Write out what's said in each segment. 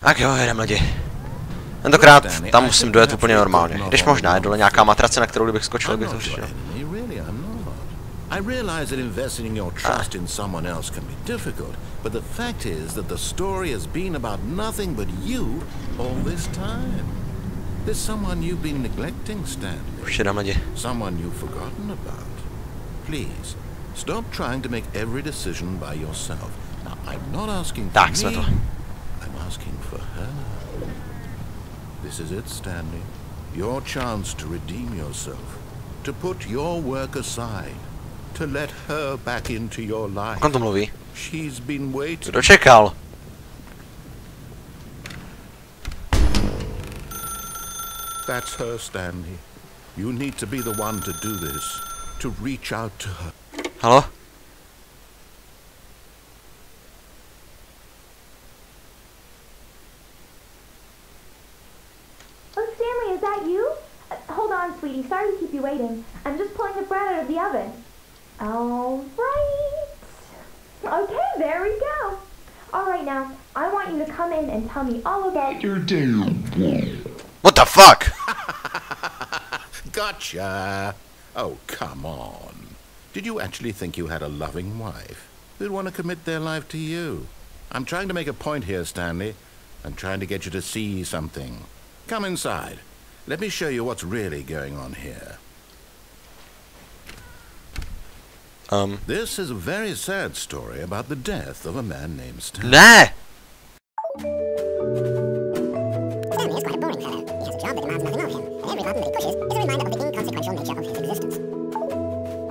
Tak jo, jedem lidi. Tentokrát tam musím dojet úplně normálně. Když možná je dole nějaká matrace, na kterou kdybych skočil, bych to řešil. I realize that investing your trust in someone else can be difficult, but the fact is that the story has been about nothing but you all this time. There's someone you've been neglecting, Stanley. Už jedem lidi. Someone you've forgotten about. Please, stop trying to make every decision by yourself. Now, I'm not asking for me, I'm asking for her. This is it, Stanley. Your chance to redeem yourself. To put your work aside. To let her back into your life. On to mluví. She's been waiting. Kdo čekal? That's her, Stanley. You need to be the one to do this. To reach out to her. Halo? Oh, Stanley, is that you? Hold on, sweetie. Sorry to keep you waiting. I'm just pulling the bread out of the oven. All right. Okay, there we go. All right, now, I want you to come in and tell me all about your day. What the fuck? Gotcha. Oh, come on. Did you actually think you had a loving wife who'd want to commit their life to you? I'm trying to make a point here, Stanley. I'm trying to get you to see something. Come inside. Let me show you what's really going on here. This is a very sad story about the death of a man named Stanley. Ne! Stanley is quite a boring fellow. He has a job that demands nothing of him, and every button that he pushes is a reminder of the inconsequential nature of his existence.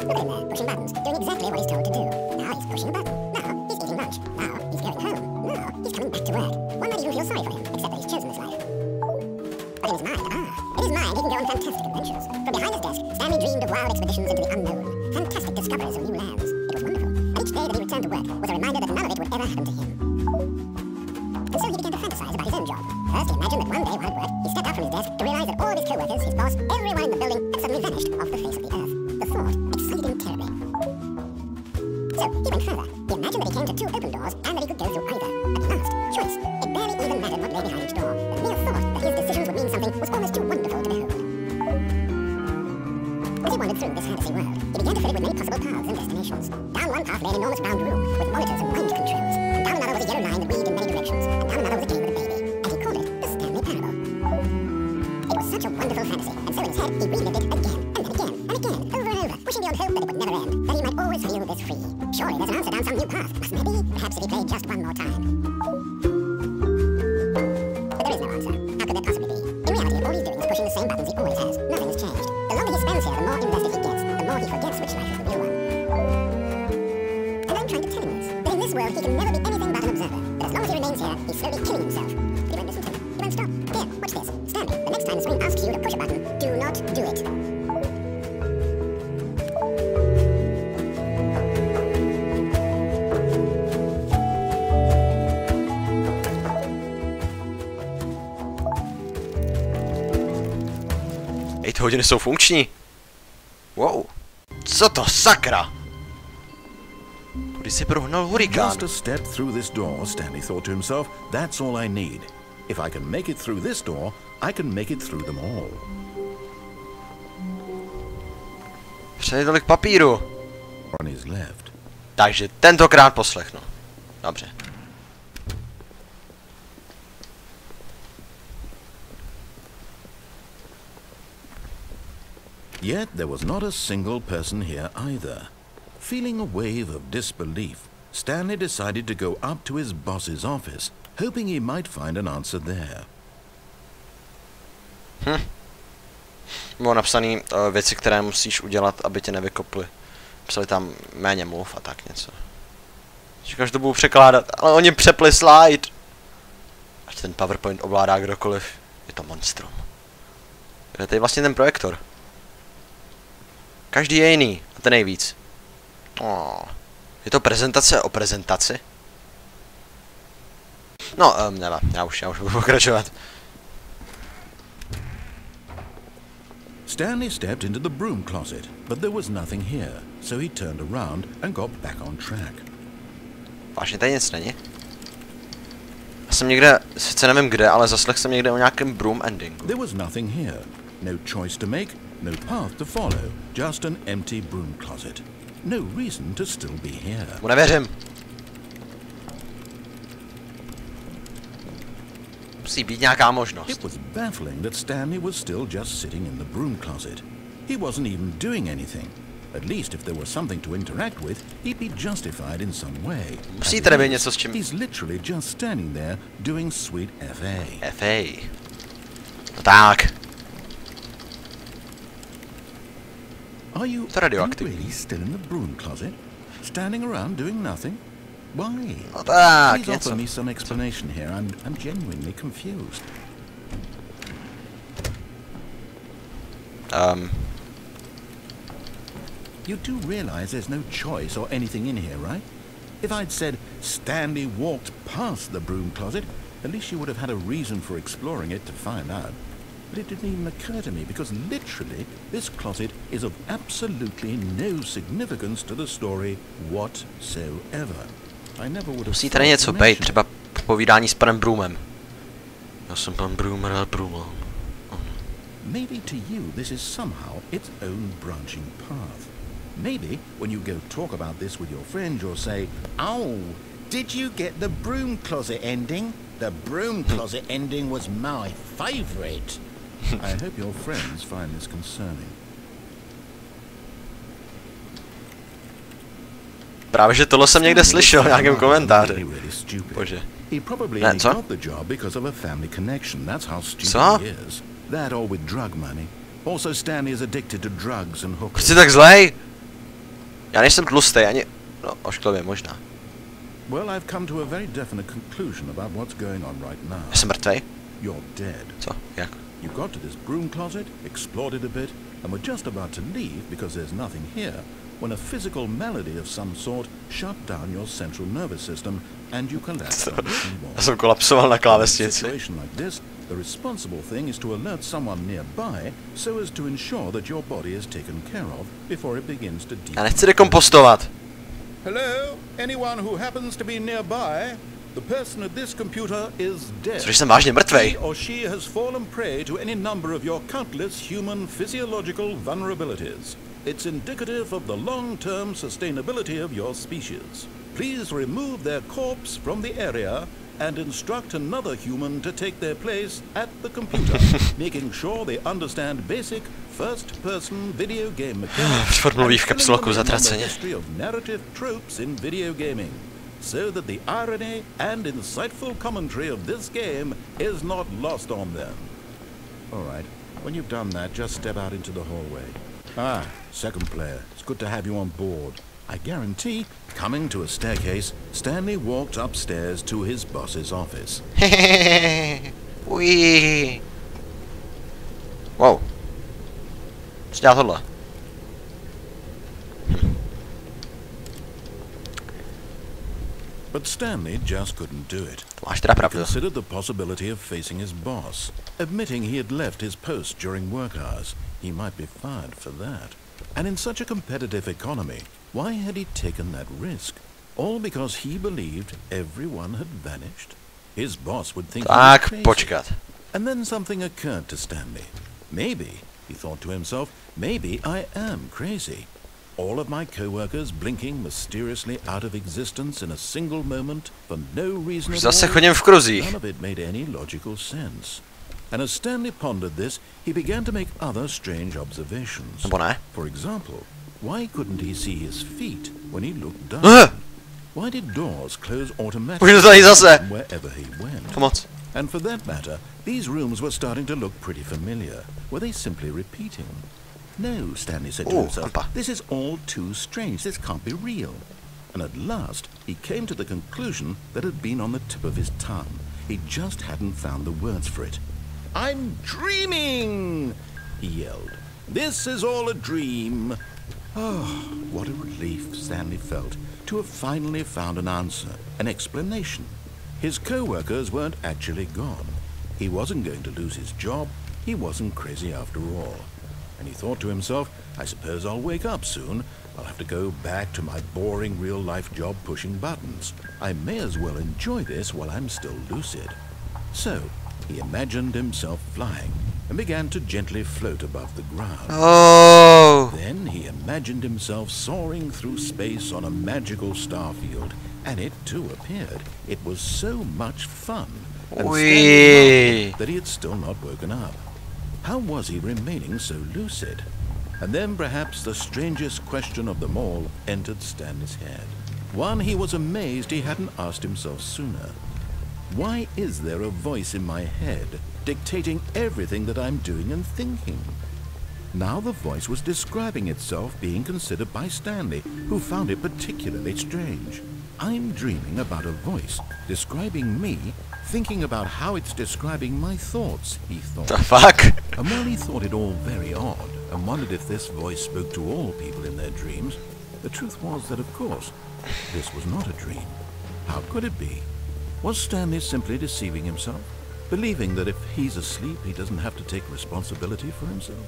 Look at him there, pushing buttons, doing exactly what he's told to do. Now he's pushing a button. Now he's eating lunch. Now he's going home. Now he's coming back to work. One might even feel sorry for him, except that he's chosen this life. But in his mind, in his mind he can go on fantastic adventures. From behind his desk, Stanley dreamed of wild expeditions into the unknown. Fantastic discoveries of new lands. It was wonderful. And each day that he returned to work was a reminder that none of it would ever happen to him. And so he began to fantasize about his own job. First, he imagined that one day while at work, he stepped out from his desk to realize that all of his co-workers, his boss, everyone in the building had suddenly vanished off the face of the earth. The thought excited him terribly. So he went further. He imagined that he came to two open doors and that he could go through either. At last, choice. It barely even mattered what lay behind each door. The mere thought that his decisions would mean something was almost too wonderful to behold. As he wandered through this fantasy world, he began to fill it with many possible paths and destinations. Down one path lay an enormous round room with monitors and mind controls. And down another was a yellow line that read in many directions. And down another was a game with a baby. And he called it the Stanley Parable. It was such a wonderful fantasy, and so in his head he relived it again, and then again, and again, over and over, wishing beyond hope that it would never end, that he might always feel this free. Surely there's an answer down some new path. Mustn't there be? Perhaps if he played just one more time. But there is no answer. How could there possibly be? In reality, all he's doing is pushing the same buttons he always has. Nothing has changed. The longer he spends here, the more invested he gets, the more he forgets which life is the real one. And I'm trying to tell him this, that in this world he can never be anything but an observer, that as long as he remains here, he's slowly killing himself. But he won't listen to me. He won't stop. Here, watch this. Stanley, the next time the screen asks you to push a button, do not do it. Ej, ty hodiny jsou funkční. Wow. Co to sakra? Kudy si prohnal hurikán? Just a step through this door, Stanley thought to himself, that's all I need. If I can make it through this door, I can make it through them all. Přijde tolik papíru. On his left. Takže tentokrát poslechnu. Dobře. Yet there was not a single person here either. Feeling a wave of disbelief, Stanley decided to go up to his boss's office, hoping he might find an answer there. Bylo napsané věci, které musíš udělat, aby tě nevykopli. Psali tam méně mluv a tak něco. Říkáš, že to budu překládat, ale oni přepli slide. Ať ten PowerPoint ovládá kdokoliv, je to monstrum. Je tady vlastně ten projektor. Každý je jiný, a ten nejvíc. Je to prezentace o prezentaci? No, nevím, já už budu pokračovat. Stanley stepped into the broom closet, but there was nothing here, so he turned around and got back on track. Vážně tady nic není? Já jsem někde, sice nevím kde, ale zaslech jsem někde o nějakém broom endingu. There was nothing here. No choice to make, no path to follow. Just an empty broom closet. No reason to still be here. Mu nevěřím. Musí být nějaká možnost. It was baffling that Stanley was still just sitting in the broom closet. He wasn't even doing anything. At least if there was something to interact with, he'd be justified in some way. Musí tady být něco s čím. He's literally just standing there doing sweet FA. FA. No tak. Are you really still in the broom closet? Standing around doing nothing? Why? No tak, Please offer něco. me some explanation here. I'm genuinely confused. You do realize there's no choice or anything in here, right? If I'd said Stanley walked past the broom closet, at least you would have had a reason for exploring it to find out. But it didn't even occur to me, because literally, this closet is of absolutely no significance to the story whatsoever. I never would have Musí tady něco být, třeba povídání s panem Broomem. Já jsem pan Broomer a Broom. Maybe to you this is somehow its own branching path. Maybe when you go talk about this with your friends, you'll say, "Oh, did you get the broom closet ending? The broom closet ending was my favorite." I hope your friends find this concerning. Právě, že tohle jsem někde slyšel v nějakém komentáři. Bože. He probably Ne, only co? got the job because of a family connection. That's how stupid Co? he is. That or with drug money. Also, Stanley is addicted to drugs and hookers. Proč jsi tak zlej? Já nejsem tlustý, ani... No, ošklivě možná. Well, I've come to a very definite conclusion about what's going on right now. Já jsem mrtvej? You're dead. Co? Jak? You got to this broom closet, explored it a bit, and were just about to leave because there's nothing here, when a physical malady of some sort shut down your central nervous system and you collapsed on the keyboard. Já jsem kolapsoval na In a klávesnici. situation like this, the responsible thing is to alert someone nearby so as to ensure that your body is taken care of before it begins to Já nechci dekompostovat. Hello? Anyone who happens to be nearby? The person at this computer is dead. Což jsem vážně mrtvej. He or she has fallen prey to any number of your countless human physiological vulnerabilities. It's indicative of the long-term sustainability of your species. Please remove their corpse from the area and instruct another human to take their place at the computer, making sure they understand basic first-person video game mechanics Furt mluví v and caps locku filling them in on the zatraceně. history of narrative tropes in video gaming, so that the irony and insightful commentary of this game is not lost on them. All right, when you've done that, just step out into the hallway. Ah, second player, it's good to have you on board. I guarantee, coming to a staircase, Stanley walked upstairs to his boss's office. Ují. Wow. Co dělá tohle? But Stanley just couldn't do it. Máš teda He pravdu. considered the possibility of facing his boss, admitting he had left his post during work hours. He might be fired for that. And in such a competitive economy, why had he taken that risk? All because he believed everyone had vanished? His boss would think he was Tak, crazy. počkat. And then something occurred to Stanley. Maybe, he thought to himself, maybe I am crazy. All of my co-workers blinking mysteriously out of existence in a single moment for no reason Už at zase all. chodím v kruzích. None of it made any logical sense. And as Stanley pondered this, he began to make other strange observations. Nebo ne? For example, why couldn't he see his feet when he looked down? Why did doors close automatically Už to tady zase. wherever he went? Pomoc. And for that matter, these rooms were starting to look pretty familiar. Were they simply repeating? No, Stanley said to himself, Papa. this is all too strange. This can't be real. And at last, he came to the conclusion that had been on the tip of his tongue. He just hadn't found the words for it. I'm dreaming, he yelled. This is all a dream. Oh, what a relief Stanley felt to have finally found an answer, an explanation. His co-workers weren't actually gone. He wasn't going to lose his job. He wasn't crazy after all. And he thought to himself, I suppose I'll wake up soon I'll have to go back to my boring real-life job pushing buttons. I may as well enjoy this while I'm still lucid. So, he imagined himself flying and began to gently float above the ground. Oh. Then he imagined himself soaring through space on a magical star field, and it too appeared. It was so much fun, and Stanley laughed that he had still not woken up. How was he remaining so lucid? And then perhaps the strangest question of them all entered Stanley's head. One he was amazed he hadn't asked himself sooner. Why is there a voice in my head dictating everything that I'm doing and thinking? Now the voice was describing itself being considered by Stanley, who found it particularly strange. I'm dreaming about a voice describing me, thinking about how it's describing my thoughts, he thought. The fuck? And while he thought it all very odd, and wondered if this voice spoke to all people in their dreams, the truth was that, of course, this was not a dream. How could it be? Was Stanley simply deceiving himself, believing that if he's asleep he doesn't have to take responsibility for himself?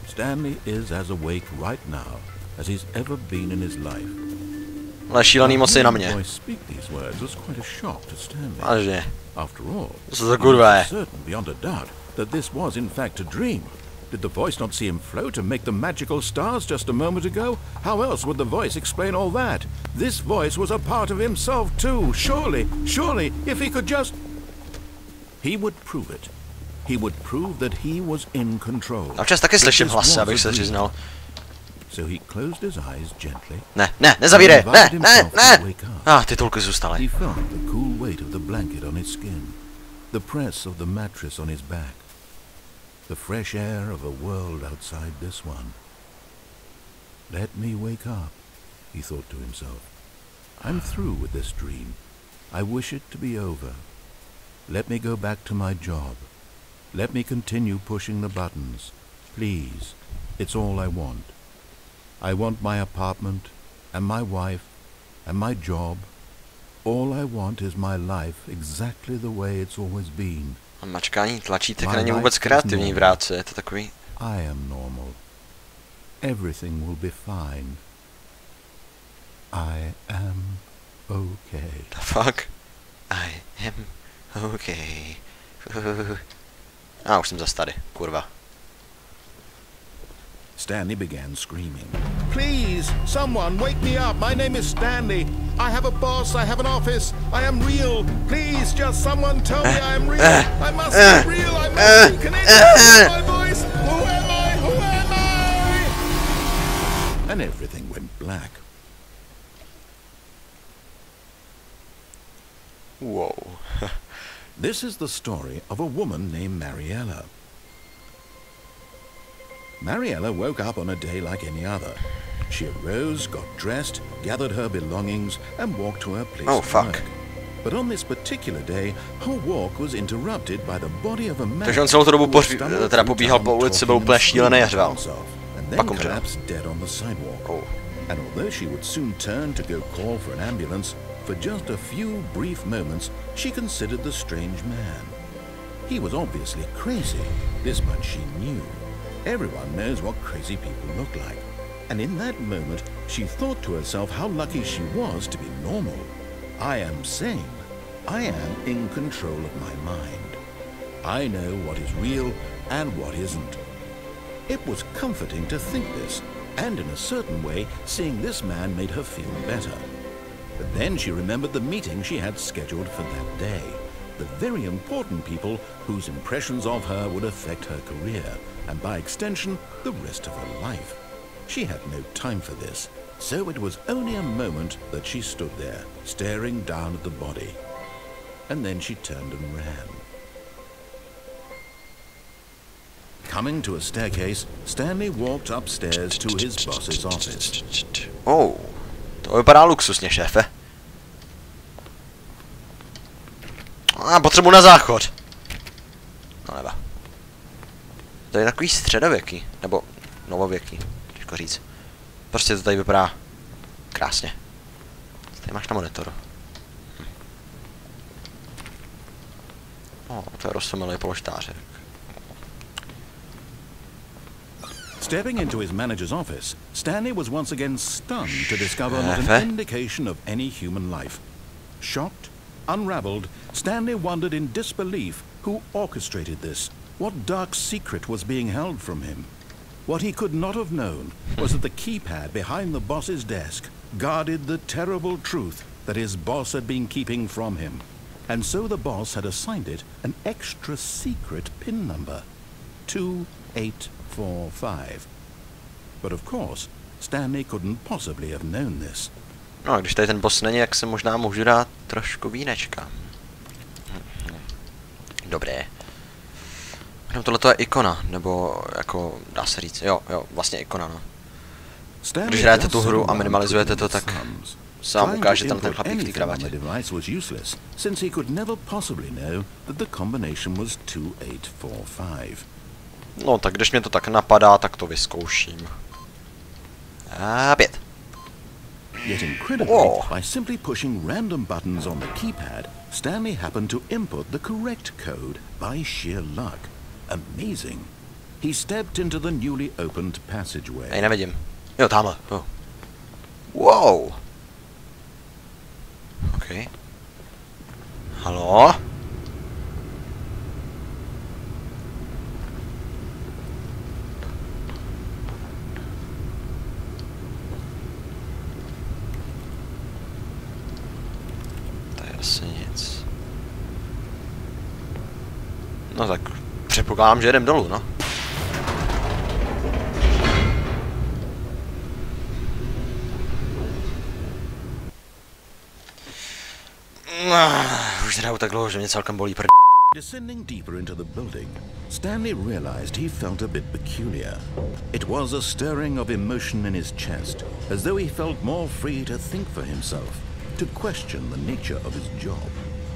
Stanley is as awake right now as he's ever been in his life. Ale šílený moc je na mě. Voice speak these words was quite a shock to Stanley. Vážně. After all, Co za kurva je? certain beyond a doubt that this was in fact a dream. Did the voice not see him float and make the magical stars just a moment ago? How else would the voice explain all that? This voice was a part of himself too. Surely, if he could just... He would prove it. He would prove that he was in control. Občas taky slyším hlasy, abych se přiznal. So he closed his eyes gently. Ne, nezavírej, ne! Titulky zůstaly. He felt the cool weight of the blanket on his skin, the press of the mattress on his back, the fresh air of a world outside this one. Let me wake up, he thought to himself. I'm through with this dream. I wish it to be over. Let me go back to my job. Let me continue pushing the buttons. Please, it's all I want. I want my apartment, and my wife, and my job. All I want is my life exactly the way it's always been. A mačkání tlačítek není vůbec kreativní v práci, je to takový... I am normal. Everything will be fine. I am okay. The fuck? I am okay. Už jsem zas tady, kurva. Stanley began screaming. Please, someone, wake me up. My name is Stanley. I have a boss. I have an office. I am real. Please, just someone tell me I am real. I must be real. I must be connected to my voice. Who am I? Who am I? And everything went black. Whoa. This is the story of a woman named Mariella. Mariella woke up on a day like any other. She arose, got dressed, gathered her belongings, and walked to her place of work. But on this particular day, her walk was interrupted by the body of a man. Takže on celou tu dobu pobíhal po ulici, byl úplně šílený a řval. Pak umřel. And although she would soon turn to go call for an ambulance, for just a few brief moments, she considered the strange man. He was obviously crazy. This much she knew. Everyone knows what crazy people look like. And in that moment, she thought to herself how lucky she was to be normal. I am sane. I am in control of my mind. I know what is real and what isn't. It was comforting to think this, and in a certain way, seeing this man made her feel better. But then she remembered the meeting she had scheduled for that day. The very important people whose impressions of her would affect her career, and by extension, the rest of her life. She had no time for this, so it was only a moment that she stood there, staring down at the body. And then she turned and ran. Coming to a staircase, Stanley walked upstairs to his boss's office. Oh, to vypadá luxusně, šéfe. Potřebuji na záchod. No neba. To je takový středověký, nebo novověký, těžko říct. Prostě to tady vypadá krásně. Tady máš na monitoru. To je roztomilý polštářek. Stepping into his manager's office, Stanley was once again stunned to discover not an indication of any human life. Shocked, unraveled, Stanley wondered in disbelief who orchestrated this, what dark secret was being held from him. What he could not have known was that the keypad behind the boss's desk guarded the terrible truth that his boss had been keeping from him. And so the boss had assigned it an extra secret PIN number, 2845. But of course, Stanley couldn't possibly have known this. No, když tady ten boss není, jak se možná můžu dát trošku vínečka. Dobré. No, tohle je ikona, nebo jako dá se říct, jo, vlastně ikona, no. Když hrajete tu hru a minimalizujete to, tak se vám ukáže tam ten chlapík v té kravatě. No, tak když mě to tak napadá, tak to vyzkouším. A 5. Yet incredibly, by simply pushing random buttons on the keypad, Stanley happened to input the correct code by sheer luck. Amazing. He stepped into the newly opened passageway. Hej, nevidím. Jo, tamhle. Oh. Wow. OK. Halo? To je asi nic. No tak předpokládám, že jedem dolů, no. Už hraju tak dlouho, že mě celkem bolí prd. Descending deeper into the building, Stanley realized he felt a bit peculiar. It was a stirring of emotion in his chest, as though he felt more free to think for himself, to question the nature of his job.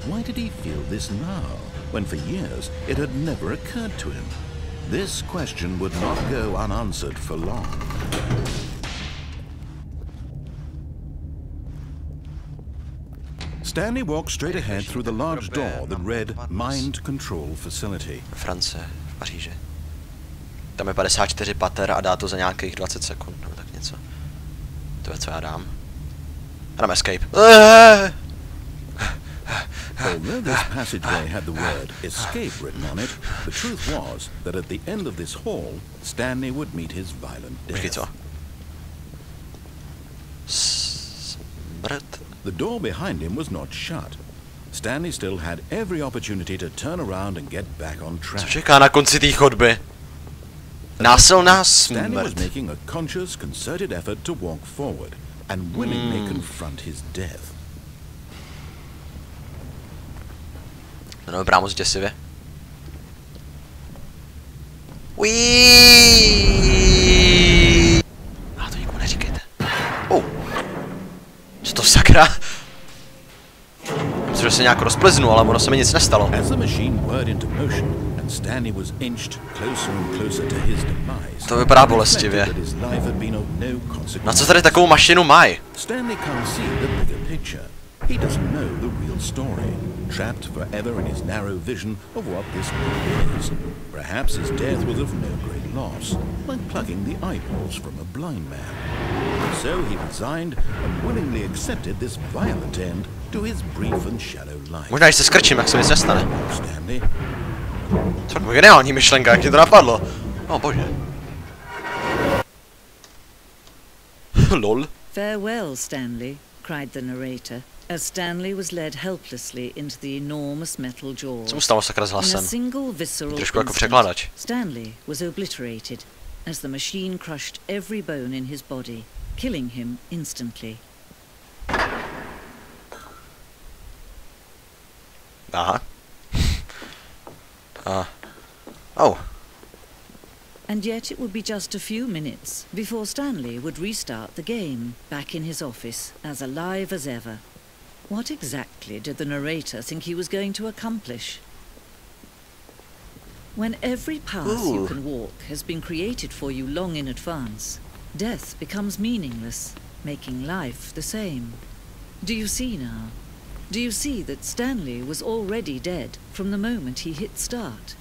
Why did he feel this now, when for years it had never occurred to him? This question would not go unanswered for long. Stanley walked straight ahead through the large door that read Mind Control Facility. France, v Paříži. Tam je 54 pater a dá to za nějakých 20 sekund, no tak něco. To je, co já dám. A dám escape. Although this passageway had the word escape written on it, the truth was that at the end of this hall, Stanley would meet his violent death. The door behind him was not shut. Stanley still had every opportunity to turn around and get back on track. Co čeká na konci té chodby? Násilná Stanley was smrt. making a conscious, concerted effort to walk forward and willingly confront his death. To nevypadá moc děsivě. A to nikomu neříkejte. Co to sakra? Myslím, že se nějak rozpliznu, ale ono se mi nic nestalo. As the machine whirred into motion and Stanley was inched closer and closer to his demise. To vypadá bolestivě. Na co tady takovou mašinu mají? Stanley can't see the bigger picture. He doesn't know the real story, trapped forever in his narrow vision of what this world is. Perhaps his death was of no great loss, like plucking the eyeballs from a blind man. So he resigned and willingly accepted this violent end to his brief and shallow life. Možná, když se skrčím, jak se mi nestane. Stanley. Co geniální myšlenka, jak ti to napadlo? O bože. Lol. Farewell, Stanley, cried the narrator, as Stanley was led helplessly into the enormous metal jaws. Co mu stalo sakra s In a hlasem? single visceral Trošku jako instant, překladač. Stanley was obliterated as the machine crushed every bone in his body, killing him instantly. Aha. Oh. And yet it would be just a few minutes before Stanley would restart the game, back in his office, as alive as ever. What exactly did the narrator think he was going to accomplish? When every path you can walk has been created for you long in advance, death becomes meaningless, making life the same. Do you see now? Do you see that Stanley was already dead from the moment he hit start?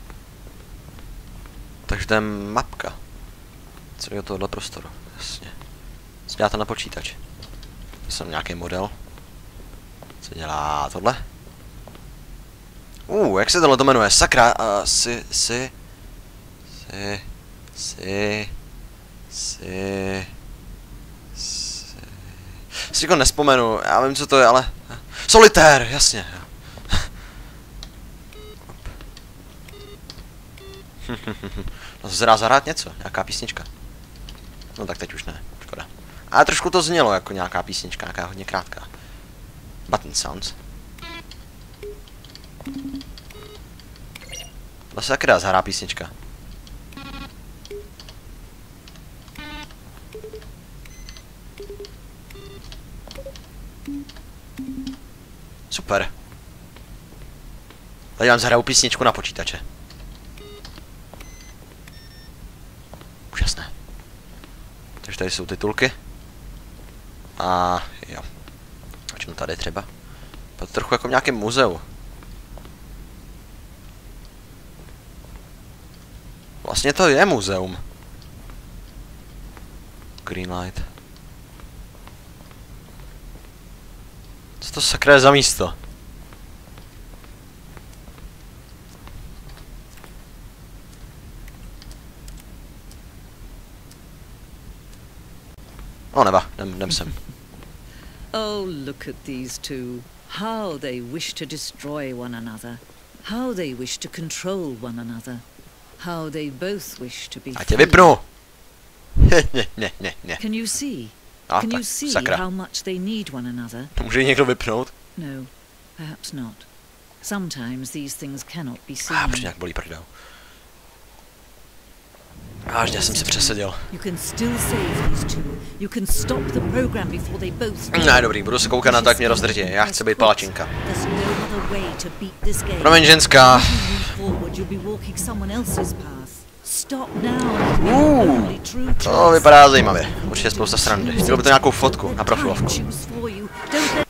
Takže to je mapka. celého tohohle prostoru, jasně. Co dělá to na počítač? Jsem nějaký model. Co dělá tohle? Jak se tohle to jmenuje? Sakra, si jako nespomenu, já vím, co to je, ale... Solitér, jasně. No se dá zahrát něco, nějaká písnička. No tak teď už ne, škoda. Ale trošku to znělo jako nějaká písnička, nějaká hodně krátká. Button sounds. To se taky dá zahrát písnička. Super. Tady vám zahraju písničku na počítače. Úžasné. Takže tady jsou titulky. A jo. Začnu tady třeba. To je trochu jako v nějakém muzeu. Vlastně to je muzeum. Green light. Co to sakra je za místo? No neba, jdem sem. Oh, look at these two. How they wish to destroy one another. How they wish to control one another. How they both wish to be A tě vypnu! ne. Can you see? Ah, Can you tak, see sakra. how much they need one another? Může ji někdo vypnout? No, perhaps not. Sometimes these things cannot be Protože seen. nějak bolí prdel. Vážně jsem se přesadil. You can still save these two. You can stop the program before they both. Ne, dobrý, budu se koukat na to, jak mě rozdrží. Já chci být palačinka. There's no other way to beat this game. Promiň, ženská. Forward, you'll be walking someone else's path. Stop now. Only true To choice. vypadá zajímavě. Určitě spousta srandy. Chtěl by to nějakou fotku na profilovku. Choose for you. Don't let